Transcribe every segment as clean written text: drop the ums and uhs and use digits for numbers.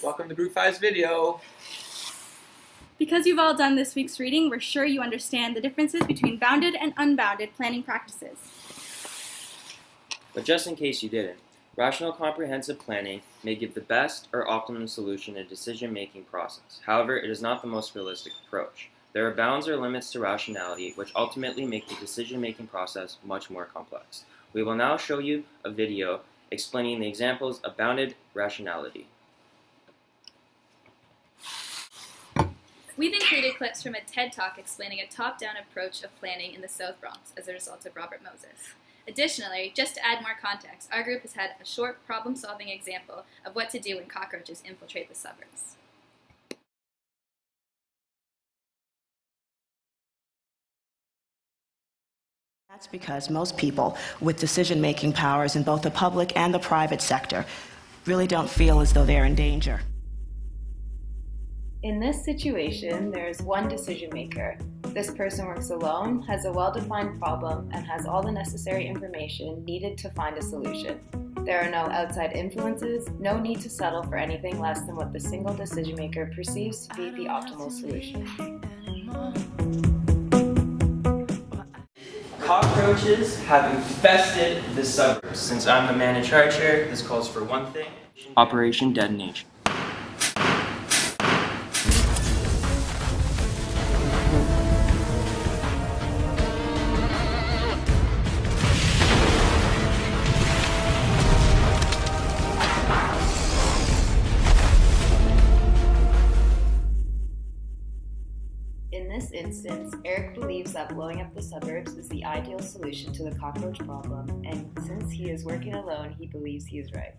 Welcome to Group 5's video. Because you've all done this week's reading, we're sure you understand the differences between bounded and unbounded planning practices. But just in case you didn't, rational comprehensive planning may give the best or optimum solution in a decision-making process. However, it is not the most realistic approach. There are bounds or limits to rationality, which ultimately make the decision-making process much more complex. We will now show you a video explaining the examples of bounded rationality. We've included clips from a TED Talk explaining a top-down approach of planning in the South Bronx as a result of Robert Moses. Additionally, just to add more context, our group has had a short problem-solving example of what to do when cockroaches infiltrate the suburbs. That's because most people with decision-making powers in both the public and the private sector really don't feel as though they're in danger. In this situation, there is one decision maker. This person works alone, has a well-defined problem, and has all the necessary information needed to find a solution. There are no outside influences, no need to settle for anything less than what the single decision maker perceives to be the optimal solution. Cockroaches have infested the suburbs. Since I'm the man in charge here, this calls for one thing: Operation Detonation. In this instance, Eric believes that blowing up the suburbs is the ideal solution to the cockroach problem, and since he is working alone, he believes he is right.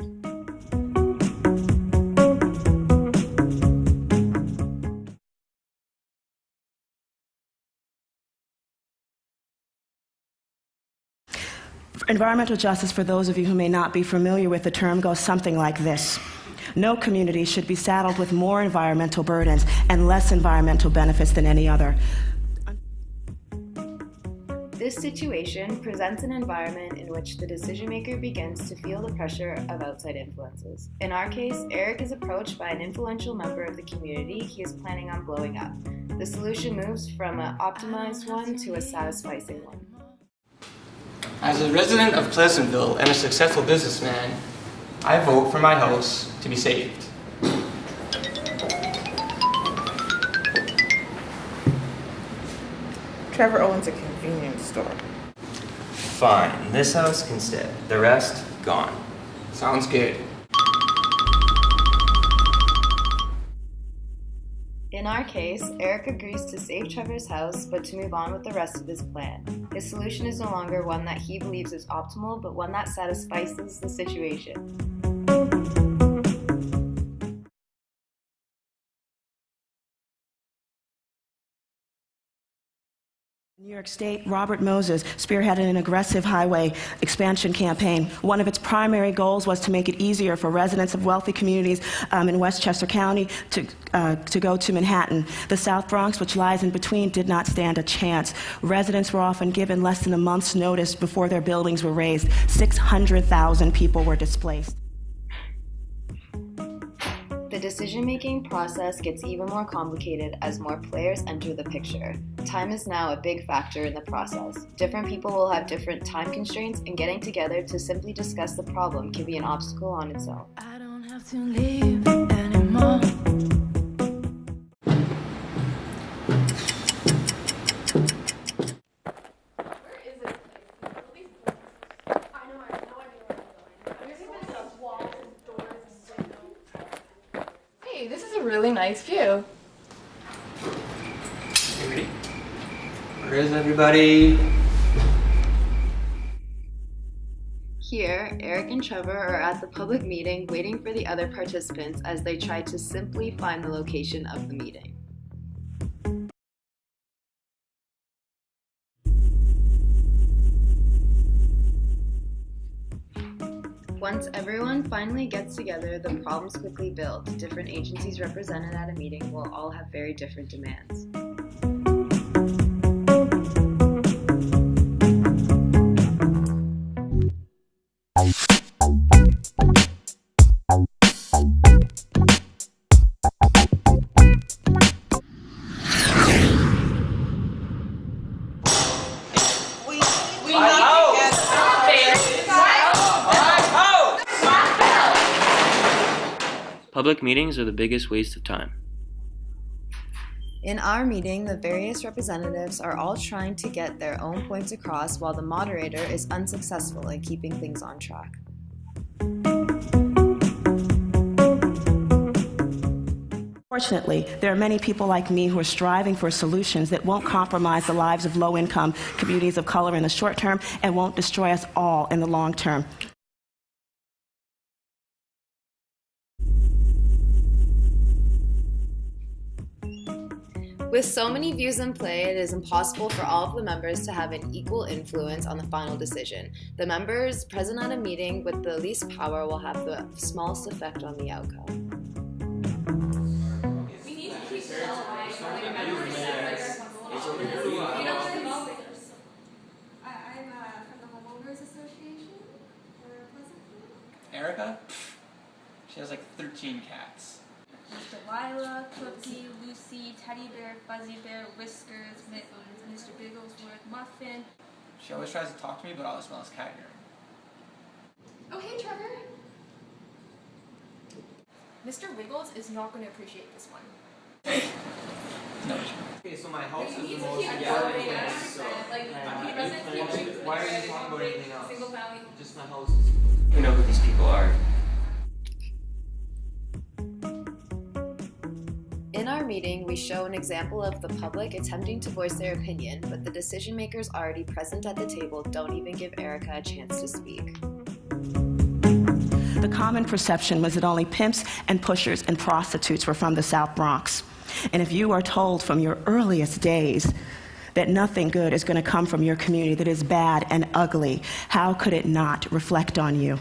Environmental justice, for those of you who may not be familiar with the term, goes something like this. No community should be saddled with more environmental burdens and less environmental benefits than any other. This situation presents an environment in which the decision maker begins to feel the pressure of outside influences. In our case, Eric is approached by an influential member of the community he is planning on blowing up. The solution moves from an optimized one to a satisficing one. As a resident of Pleasantville and a successful businessman, I vote for my house to be saved. Trevor owns a convenience store. Fine, this house can stay. The rest, gone. Sounds good. In our case, Eric agrees to save Trevor's house, but to move on with the rest of his plan. His solution is no longer one that he believes is optimal, but one that satisfies the situation. In New York State, Robert Moses spearheaded an aggressive highway expansion campaign. One of its primary goals was to make it easier for residents of wealthy communities in Westchester County to go to Manhattan. The South Bronx, which lies in between, did not stand a chance. Residents were often given less than a month's notice before their buildings were razed. 600,000 people were displaced. The decision-making process gets even more complicated as more players enter the picture. Time is now a big factor in the process. Different people will have different time constraints, and getting together to simply discuss the problem can be an obstacle on its own. I don't have to leave anymore. Hey, this is a really nice view. You ready? Where is everybody? Here, Eric and Trevor are at the public meeting waiting for the other participants as they try to simply find the location of the meeting. Once everyone finally gets together, the problems quickly build. Different agencies represented at a meeting will all have very different demands. Public meetings are the biggest waste of time. In our meeting, the various representatives are all trying to get their own points across while the moderator is unsuccessful in keeping things on track. Fortunately, there are many people like me who are striving for solutions that won't compromise the lives of low-income communities of color in the short term and won't destroy us all in the long term. With so many views in play, it is impossible for all of the members to have an equal influence on the final decision. The members present at a meeting with the least power will have the smallest effect on the outcome. Erica? She has like 13 cats. Delilah, Cookie, Lucy, Teddy Bear, Fuzzy Bear, Whiskers, Mittens, Mr. Bigglesworth, Muffin. She always tries to talk to me, but all I smell is cat urine. Oh, hey, Trevor. Mr. Wiggles is not going to appreciate this one. No. Okay, so my house is the He's a most huge gathering family, place, so like, he doesn't keep why are you talking about anything else? single family. Just my house is We know who these people are. In our meeting, we show an example of the public attempting to voice their opinion, but the decision makers already present at the table don't even give Erica a chance to speak. The common perception was that only pimps and pushers and prostitutes were from the South Bronx. And if you are told from your earliest days that nothing good is going to come from your community, that is bad and ugly, how could it not reflect on you?